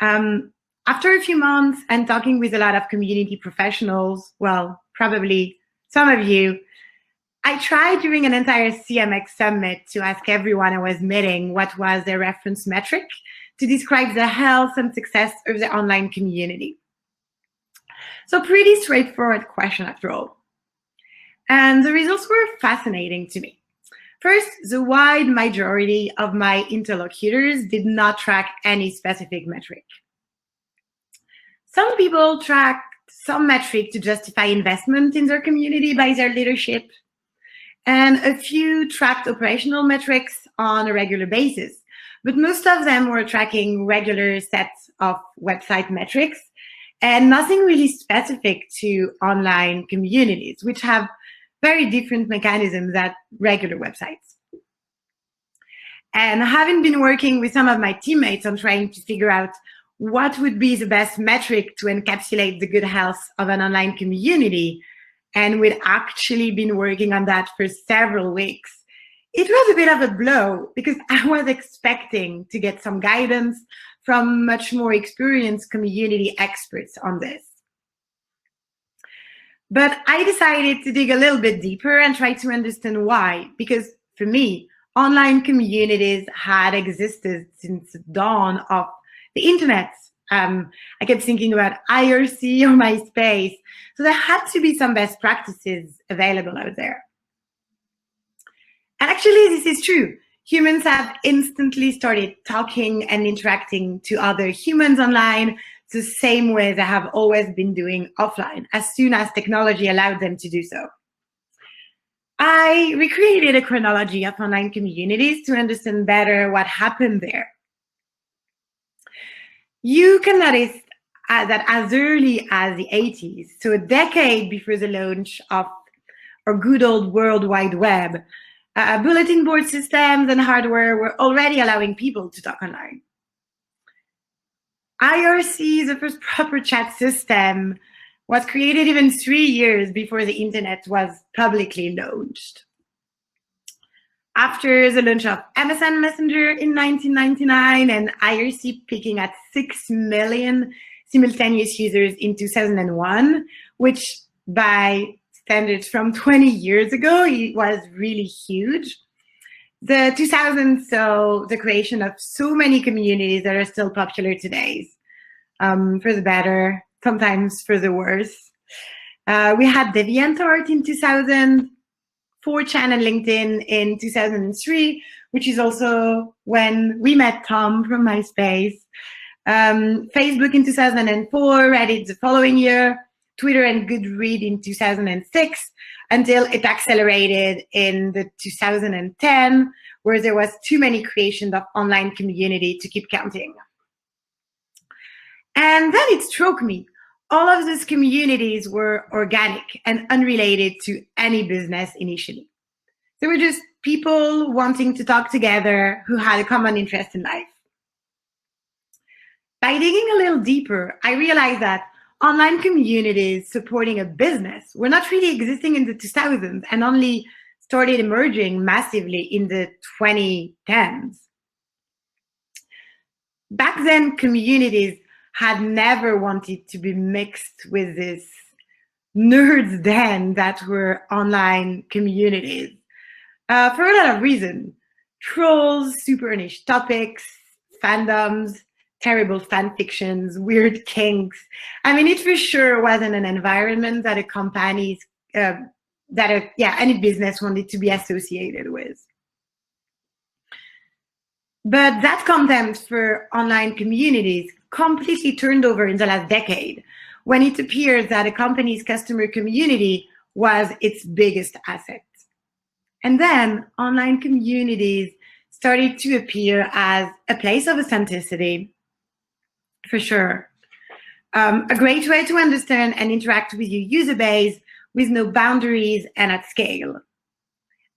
After a few months and talking with a lot of community professionals, well, probably some of you, I tried during an entire CMX summit to ask everyone I was meeting what was their reference metric to describe the health and success of the online community. So pretty straightforward question after all. And the results were fascinating to me. First, the wide majority of my interlocutors did not track any specific metric. Some people tracked some metric to justify investment in their community by their leadership, and a few tracked operational metrics on a regular basis. But most of them were tracking regular sets of website metrics and nothing really specific to online communities, which have very different mechanisms than regular websites. And having been working with some of my teammates on trying to figure out what would be the best metric to encapsulate the good health of an online community, and we'd actually been working on that for several weeks, it was a bit of a blow because I was expecting to get some guidance from much more experienced community experts on this. But I decided to dig a little bit deeper and try to understand why, because for me, online communities had existed since the dawn of the internet. I kept thinking about IRC or MySpace, so there had to be some best practices available out there. And actually, this is true. Humans have instantly started talking and interacting to other humans online the same way they have always been doing offline, as soon as technology allowed them to do so. I recreated a chronology of online communities to understand better what happened there. You can notice that as early as the 80s, so a decade before the launch of our good old World Wide Web, bulletin board systems and hardware were already allowing people to talk online. IRC, the first proper chat system, was created even 3 years before the internet was publicly launched. After the launch of MSN Messenger in 1999 and IRC peaking at 6 million simultaneous users in 2001, which by standards from 20 years ago, it was really huge. The 2000s saw the creation of so many communities that are still popular today, for the better, sometimes for the worse. We had DeviantArt in 2000, 4chan and LinkedIn in 2003, which is also when we met Tom from MySpace. Facebook in 2004, Reddit the following year, Twitter and Goodreads in 2006, until it accelerated in the 2010, where there was too many creations of online community to keep counting. And then it struck me. All of these communities were organic and unrelated to any business initially. They were just people wanting to talk together who had a common interest in life. By digging a little deeper, I realized that online communities supporting a business were not really existing in the 2000s and only started emerging massively in the 2010s. Back then, communities had never wanted to be mixed with this nerds den that were online communities for a lot of reasons. Trolls, super niche topics, fandoms, terrible fan fictions, weird kinks. I mean, it for sure wasn't an environment that a company, any business wanted to be associated with. But that contempt for online communities completely turned over in the last decade, when it appeared that a company's customer community was its biggest asset. And then online communities started to appear as a place of authenticity, for sure. A great way to understand and interact with your user base with no boundaries and at scale.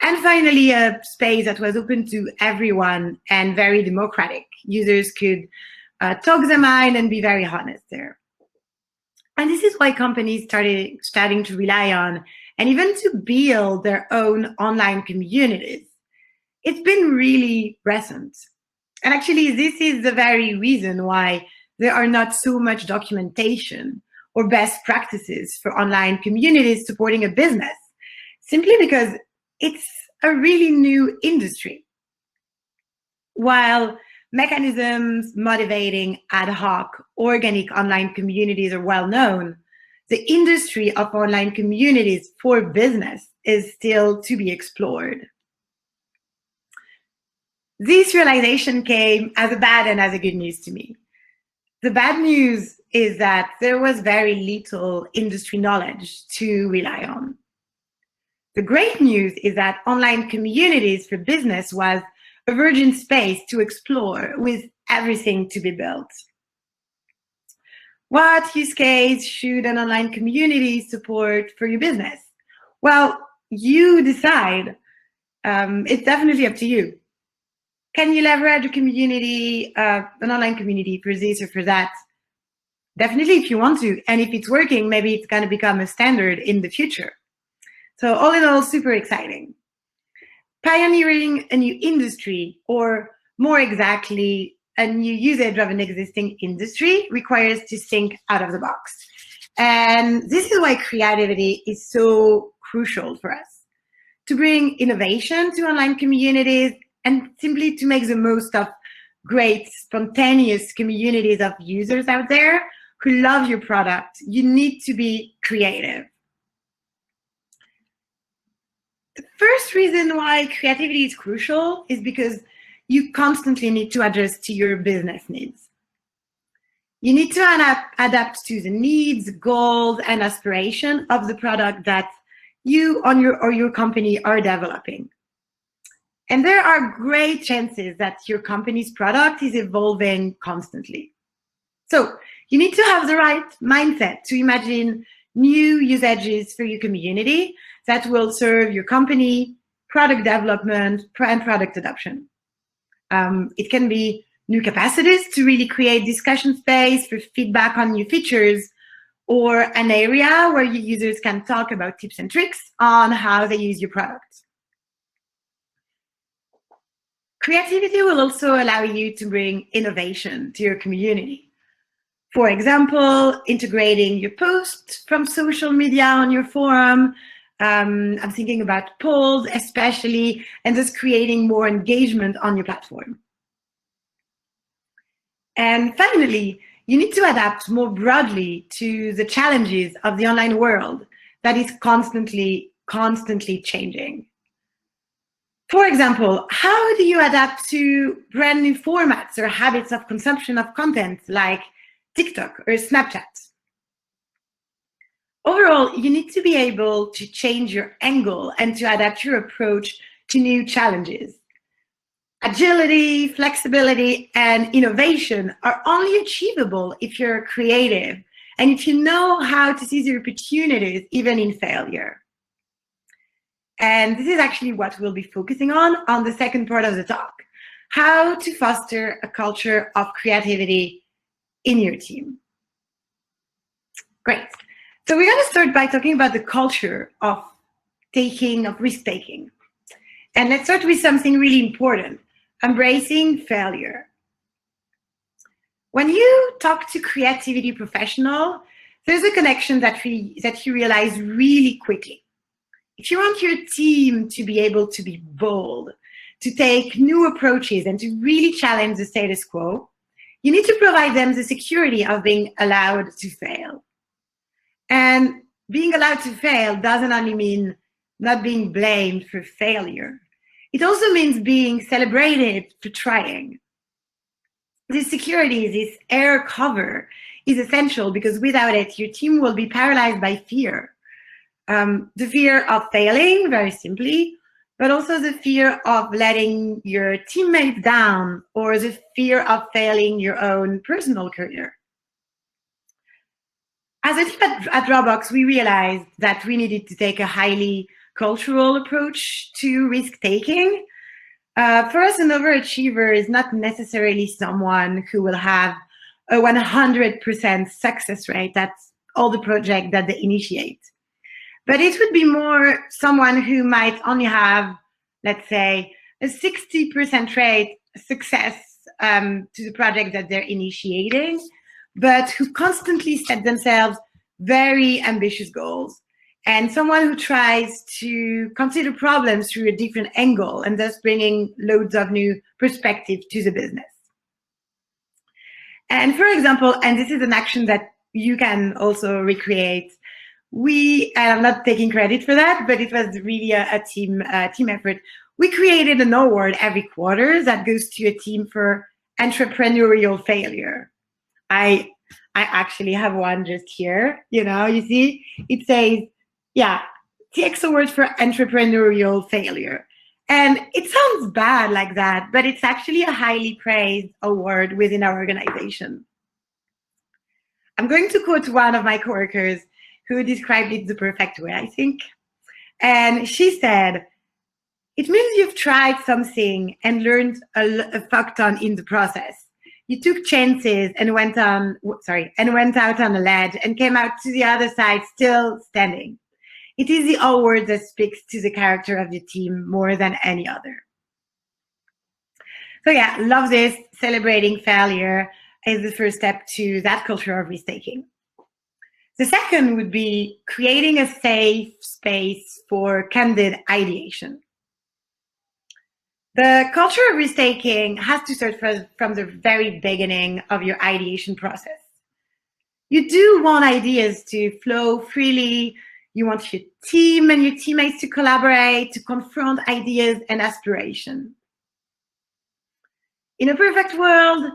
And finally, a space that was open to everyone and very democratic. Users could talk their mind and be very honest there. And this is why companies starting to rely on and even to build their own online communities. It's been really recent. And actually, this is the very reason why there are not so much documentation or best practices for online communities supporting a business, simply because it's a really new industry. While mechanisms motivating ad hoc, organic online communities are well known, the industry of online communities for business is still to be explored. This realization came as a bad and as a good news to me. The bad news is that there was very little industry knowledge to rely on. The great news is that online communities for business was a virgin space to explore with everything to be built. What use case should an online community support for your business? Well, you decide. It's definitely up to you. Can you leverage a community, an online community for this or for that? Definitely if you want to. And if it's working, maybe it's going to become a standard in the future. So all in all, super exciting. Pioneering a new industry, or more exactly, a new usage of an existing industry, requires to think out of the box. And this is why creativity is so crucial for us. To bring innovation to online communities and simply to make the most of great, spontaneous communities of users out there who love your product, you need to be creative. The first reason why creativity is crucial is because you constantly need to adjust to your business needs. You need to adapt to the needs, goals, and aspiration of the product that you or your company are developing. And there are great chances that your company's product is evolving constantly. So you need to have the right mindset to imagine new usages for your community that will serve your company, product development, and product adoption. It can be new capacities to really create discussion space for feedback on new features, or an area where your users can talk about tips and tricks on how they use your product. Creativity will also allow you to bring innovation to your community. For example, integrating your posts from social media on your forum. I'm thinking about polls especially, and just creating more engagement on your platform. And finally, you need to adapt more broadly to the challenges of the online world that is constantly changing. For example, how do you adapt to brand new formats or habits of consumption of content like TikTok or Snapchat? Overall, you need to be able to change your angle and to adapt your approach to new challenges. Agility, flexibility, and innovation are only achievable if you're creative and if you know how to seize your opportunities, even in failure. And this is actually what we'll be focusing on the second part of the talk: how to foster a culture of creativity in your team. Great. So we're going to start by talking about the culture of risk-taking. And let's start with something really important: embracing failure. When you talk to creativity professional, there's a connection that you realize really quickly. If you want your team to be able to be bold, to take new approaches, and to really challenge the status quo, you need to provide them the security of being allowed to fail. And being allowed to fail doesn't only mean not being blamed for failure. It also means being celebrated for trying. This security, this air cover, is essential because without it, your team will be paralyzed by fear. The fear of failing, very simply, but also the fear of letting your teammates down, or the fear of failing your own personal career. As a team at Dropbox, we realized that we needed to take a highly cultural approach to risk-taking. For us, an overachiever is not necessarily someone who will have a 100% success rate at all the projects that they initiate. But it would be more someone who might only have, let's say, a 60% rate success to the project that they're initiating, but who constantly set themselves very ambitious goals, and someone who tries to consider problems through a different angle and thus bringing loads of new perspective to the business. And for example, and this is an action that you can also recreate, I'm not taking credit for that, but it was really a team effort. We created an award every quarter that goes to a team for entrepreneurial failure. I actually have one just here, you see, it says, yeah, TX Award for entrepreneurial failure. And it sounds bad like that, but it's actually a highly praised award within our organization. I'm going to quote one of my coworkers who described it the perfect way, I think. And she said, "It means you've tried something and learned a fuck ton in the process. You took chances and went out on a ledge and came out to the other side still standing. It is the award that speaks to the character of the team more than any other." So yeah, love this. Celebrating failure is the first step to that culture of risk-taking. The second would be creating a safe space for candid ideation. The culture of risk-taking has to start from the very beginning of your ideation process. You do want ideas to flow freely. You want your team and your teammates to collaborate, to confront ideas and aspiration. In a perfect world,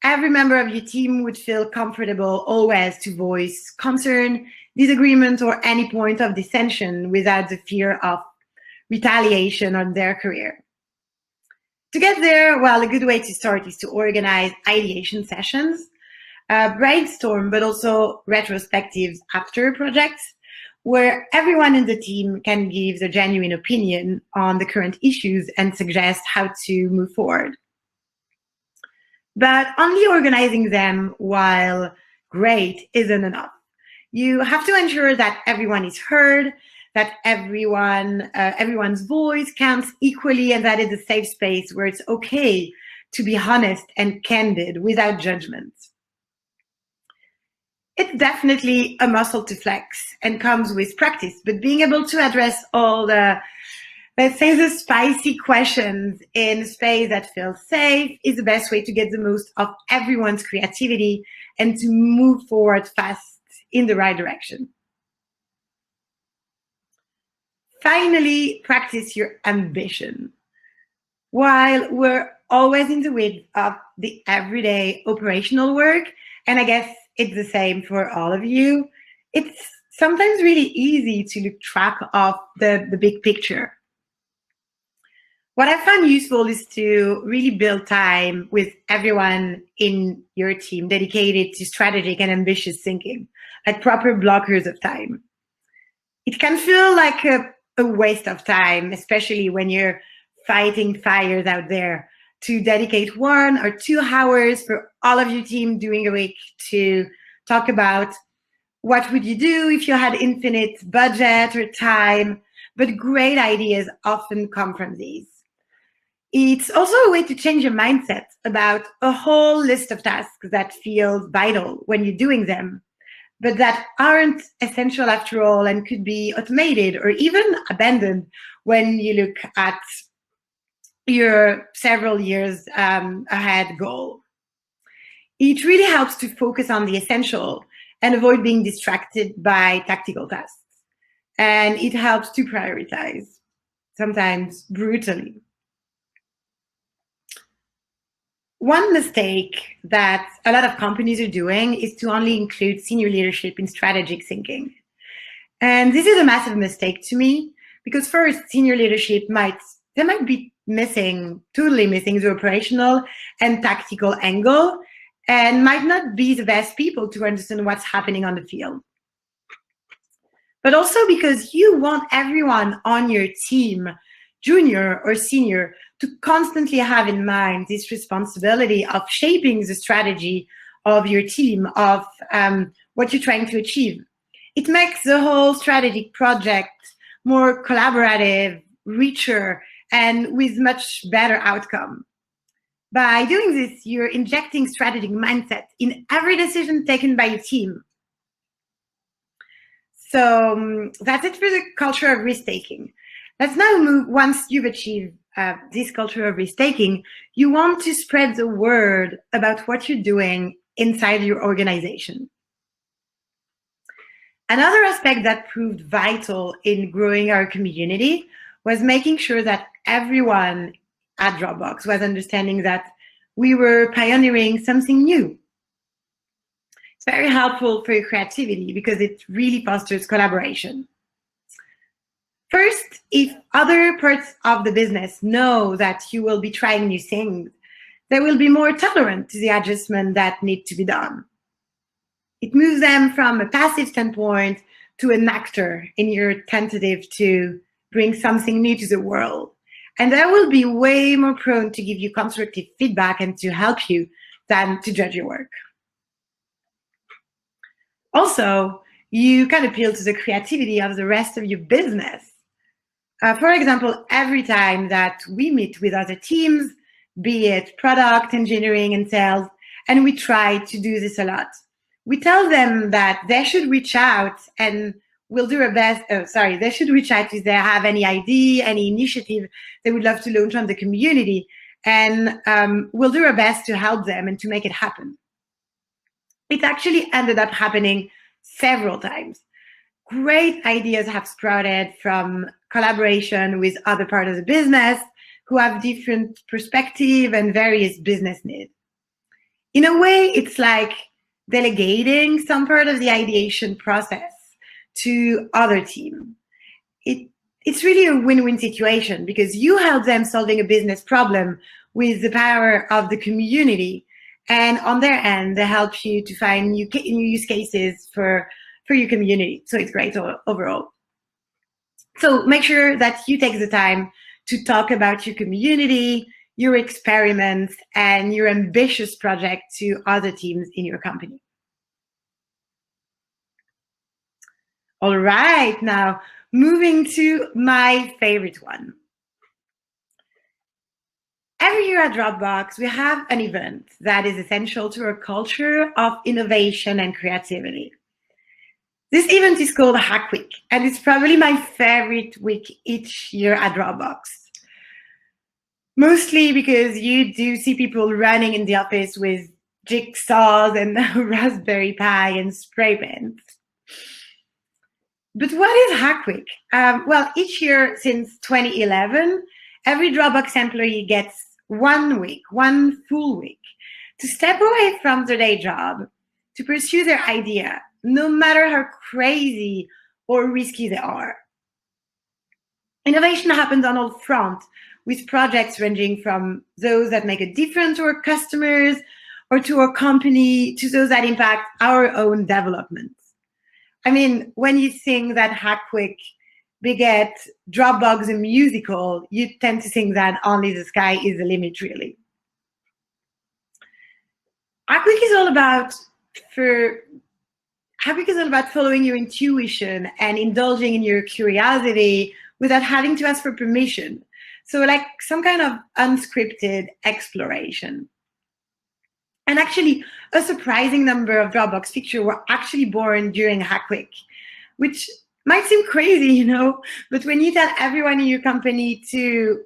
every member of your team would feel comfortable always to voice concern, disagreement, or any point of dissension without the fear of retaliation on their career. To get there, well, a good way to start is to organize ideation sessions, brainstorm, but also retrospectives after projects, where everyone in the team can give their genuine opinion on the current issues and suggest how to move forward. But only organizing them, while great, isn't enough. You have to ensure that everyone is heard, that everyone's voice counts equally, and that it's a safe space where it's okay to be honest and candid without judgment. It's definitely a muscle to flex and comes with practice, but being able to address all the, let's say, the spicy questions in a space that feels safe is the best way to get the most of everyone's creativity and to move forward fast in the right direction. Finally, practice your ambition. While we're always in the width of the everyday operational work, and I guess it's the same for all of you, it's sometimes really easy to lose track of the big picture. What I found useful is to really build time with everyone in your team dedicated to strategic and ambitious thinking, like proper blockers of time. It can feel like a waste of time, especially when you're fighting fires out there, to dedicate 1 or 2 hours for all of your team during a week to talk about what would you do if you had infinite budget or time, but great ideas often come from these. It's also a way to change your mindset about a whole list of tasks that feel vital when you're doing them, but that aren't essential after all and could be automated or even abandoned when you look at your several years ahead goal. It really helps to focus on the essential and avoid being distracted by tactical tasks. And it helps to prioritize, sometimes brutally. One mistake that a lot of companies are doing is to only include senior leadership in strategic thinking. And this is a massive mistake to me, because first, senior leadership might be totally missing the operational and tactical angle, and might not be the best people to understand what's happening on the field. But also because you want everyone on your team, junior or senior, to constantly have in mind this responsibility of shaping the strategy of your team, of what you're trying to achieve. It makes the whole strategic project more collaborative, richer, and with much better outcome. By doing this, you're injecting strategic mindset in every decision taken by your team. So that's it for the culture of risk-taking. Let's now move, once you've achieved this culture of risk-taking, you want to spread the word about what you're doing inside your organization. Another aspect that proved vital in growing our community was making sure that everyone at Dropbox was understanding that we were pioneering something new. It's very helpful for your creativity because it really fosters collaboration. First, if other parts of the business know that you will be trying new things, they will be more tolerant to the adjustment that need to be done. It moves them from a passive standpoint to an actor in your tentative to bring something new to the world. And they will be way more prone to give you constructive feedback and to help you than to judge your work. Also, you can appeal to the creativity of the rest of your business. For example, every time that we meet with other teams, be it product, engineering, and sales, and we try to do this a lot, we tell them that they should reach out and we'll do our best. They should reach out if they have any idea, any initiative they would love to launch on the community, and we'll do our best to help them and to make it happen. It actually ended up happening several times. Great ideas have sprouted from collaboration with other parts of the business who have different perspective and various business needs. In a way, it's like delegating some part of the ideation process to other team. It's really a win-win situation because you help them solving a business problem with the power of the community, and on their end, they help you to find new use cases for your community. So it's great overall. So make sure that you take the time to talk about your community, your experiments, and your ambitious project to other teams in your company. All right, now moving to my favorite one. Every year at Dropbox, we have an event that is essential to our culture of innovation and creativity. This event is called Hack Week, and it's probably my favorite week each year at Dropbox. Mostly because you do see people running in the office with jigsaws and Raspberry Pi and spray paints. But what is Hack Week? Well, each year since 2011, every Dropbox employee gets 1 week, one full week, to step away from their day job to pursue their idea, no matter how crazy or risky they are. Innovation happens on all fronts, with projects ranging from those that make a difference to our customers or to our company, to those that impact our own development. I mean, when you think that Hack Week beget Dropbox a musical, you tend to think that only the sky is the limit, really. Hack Week is all about following your intuition and indulging in your curiosity without having to ask for permission. So like some kind of unscripted exploration. And actually, a surprising number of Dropbox features were actually born during Hack Week, which might seem crazy, but when you tell everyone in your company to,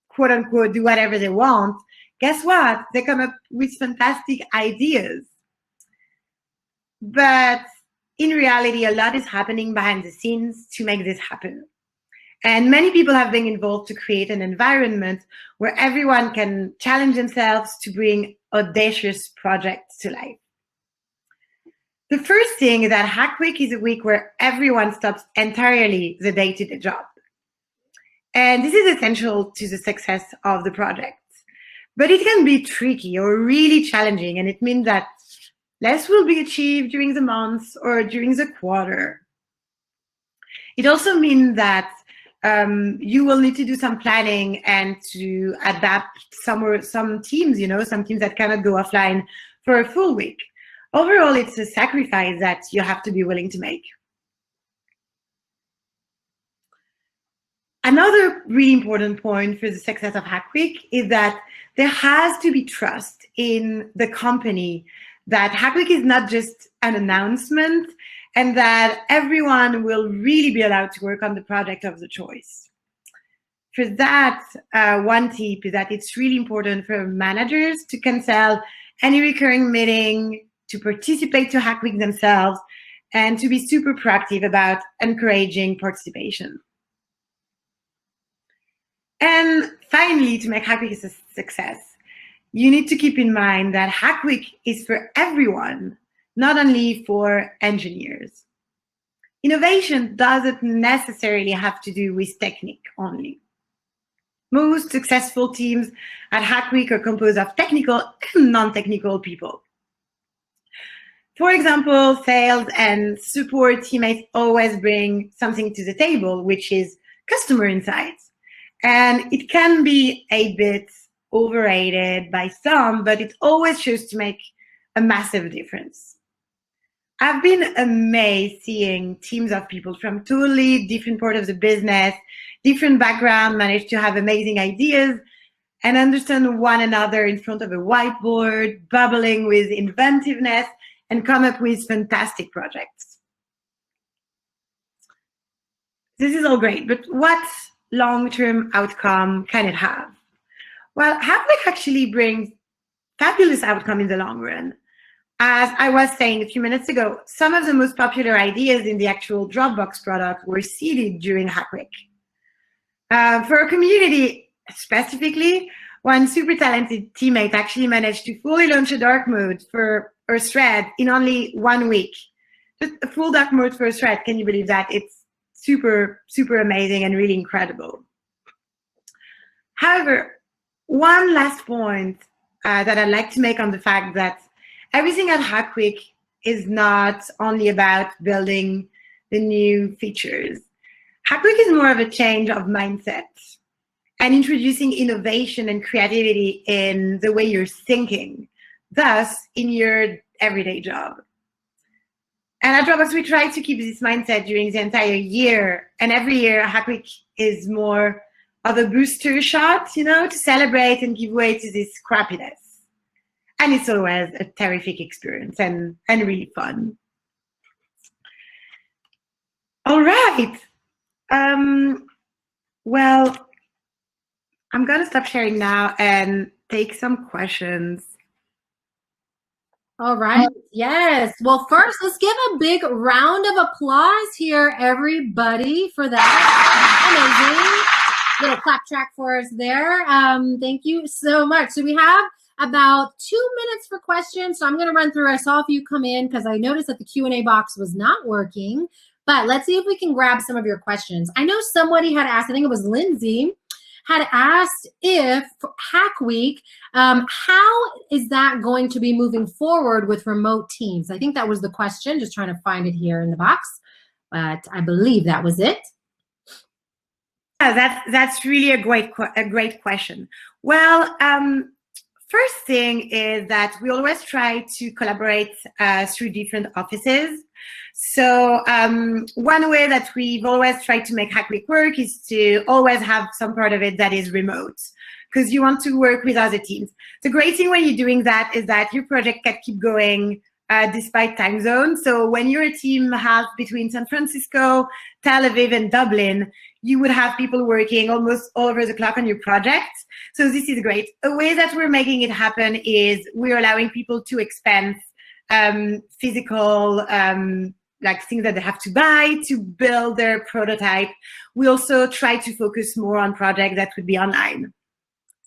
quote unquote, do whatever they want, guess what? They come up with fantastic ideas. But in reality, a lot is happening behind the scenes to make this happen. And many people have been involved to create an environment where everyone can challenge themselves to bring audacious projects to life. The first thing is that Hack Week is a week where everyone stops entirely the day-to-day job. And this is essential to the success of the project. But it can be tricky or really challenging, and it means that less will be achieved during the month or during the quarter. It also means that you will need to do some planning and to adapt some teams, some teams that cannot go offline for a full week. Overall, it's a sacrifice that you have to be willing to make. Another really important point for the success of Hack Week is that there has to be trust in the company that Hack Week is not just an announcement and that everyone will really be allowed to work on the project of the choice. For that, one tip is that it's really important for managers to cancel any recurring meeting, to participate to Hack Week themselves, and to be super proactive about encouraging participation. And finally, to make Hack Week a success, you need to keep in mind that Hack Week is for everyone, not only for engineers. Innovation doesn't necessarily have to do with technique only. Most successful teams at Hack Week are composed of technical and non-technical people. For example, sales and support teammates always bring something to the table, which is customer insights. And it can be a bit overrated by some, but it always shows to make a massive difference. I've been amazed seeing teams of people from totally different parts of the business, different background, manage to have amazing ideas and understand one another in front of a whiteboard, bubbling with inventiveness, and come up with fantastic projects. This is all great, but what long-term outcome can it have? Well, Hack Week actually brings fabulous outcome in the long run. As I was saying a few minutes ago, some of the most popular ideas in the actual Dropbox product were seeded during Hack Week. For a community specifically, one super talented teammate actually managed to fully launch a dark mode for a thread in only 1 week. Just a full dark mode for a thread, can you believe that? It's super, super amazing and really incredible. However, one last point that I'd like to make on the fact that everything at Hack Week is not only about building the new features. Hack Week is more of a change of mindset and introducing innovation and creativity in the way you're thinking, thus in your everyday job. And at Dropbox, we try to keep this mindset during the entire year. And every year, Hack Week is more of a booster shot, to celebrate and give way to this crappiness. And it's always a terrific experience and really fun. All right. Well, I'm going to stop sharing now and take some questions. All right. Yes. Well, first, let's give a big round of applause here, everybody, for that. Amazing. Little clap track for us there. Thank you so much. So we have about 2 minutes for questions. So I'm going to run through. I saw a few come in because I noticed that the Q&A box was not working. But let's see if we can grab some of your questions. I know somebody had asked, I think it was Lindsay, had asked if Hack Week, how is that going to be moving forward with remote teams? I think that was the question, just trying to find it here in the box, but I believe that was it. Yeah, that's really a great question. Well, first thing is that we always try to collaborate through different offices. So one way that we've always tried to make Hack Week work is to always have some part of it that is remote, because you want to work with other teams. The great thing when you're doing that is that your project can keep going despite time zones. So when you're a team has between San Francisco, Tel Aviv, and Dublin, you would have people working almost all over the clock on your project. So this is great. A way that we're making it happen is we're allowing people to expense physical like things that they have to buy to build their prototype. We also try to focus more on projects that would be online.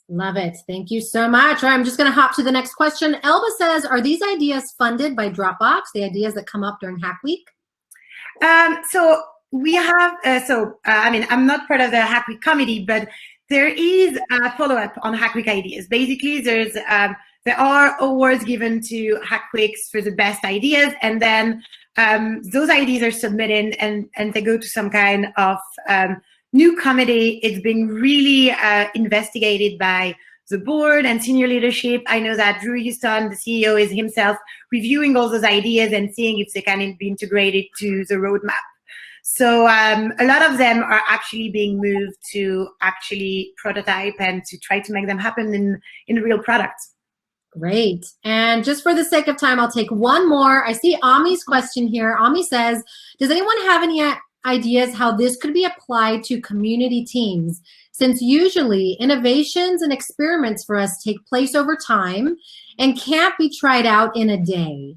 Love it. Thank you so much. All right, I'm just going to hop to the next question. Elba says, are these ideas funded by Dropbox, the ideas that come up during Hack Week? So we have, I mean, I'm not part of the Hack Week committee, but there is a follow-up on Hack Week ideas. Basically, there are awards given to Hack Weeks for the best ideas, and then those ideas are submitted and they go to some kind of new committee. It's being really investigated by the board and senior leadership. I know that Drew Houston, the CEO, is himself reviewing all those ideas and seeing if they can be integrated to the roadmap. So a lot of them are actually being moved to actually prototype and to try to make them happen in real products. Great. And just for the sake of time, I'll take one more. I see Ami's question here. Ami says, does anyone have any ideas how this could be applied to community teams? Since usually innovations and experiments for us take place over time and can't be tried out in a day.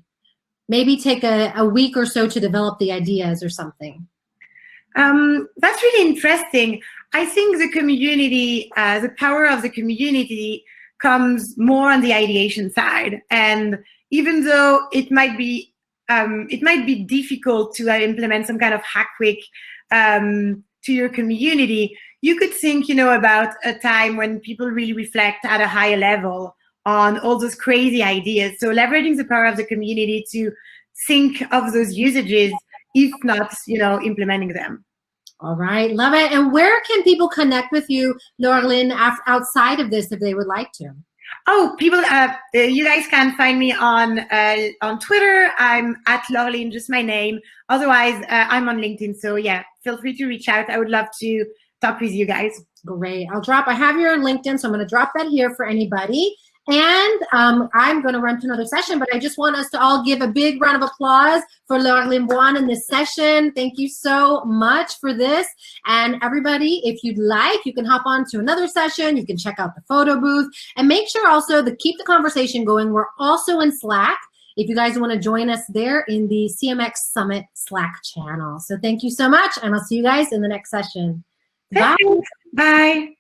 Maybe take a week or so to develop the ideas or something. That's really interesting. I think the community, the power of the community comes more on the ideation side. And even though it might be difficult to implement some kind of hack quick to your community, you could think, about a time when people really reflect at a higher level on all those crazy ideas. So leveraging the power of the community to think of those usages, if not, implementing them. All right, love it. And where can people connect with you, Laureline, outside of this if they would like to? Oh, people, you guys can find me on Twitter. I'm at Laureline, just my name. Otherwise, I'm on LinkedIn. So yeah, feel free to reach out. I would love to talk with you guys. Great. I have your LinkedIn, so I'm going to drop that here for anybody. And I'm going to run to another session, but I just want us to all give a big round of applause for Laureline Boin in this session. Thank you so much for this. And everybody, if you'd like, you can hop on to another session. You can check out the photo booth and make sure also to keep the conversation going. We're also in Slack if you guys want to join us there in the CMX Summit Slack channel. So thank you so much, and I'll see you guys in the next session. Bye. Bye.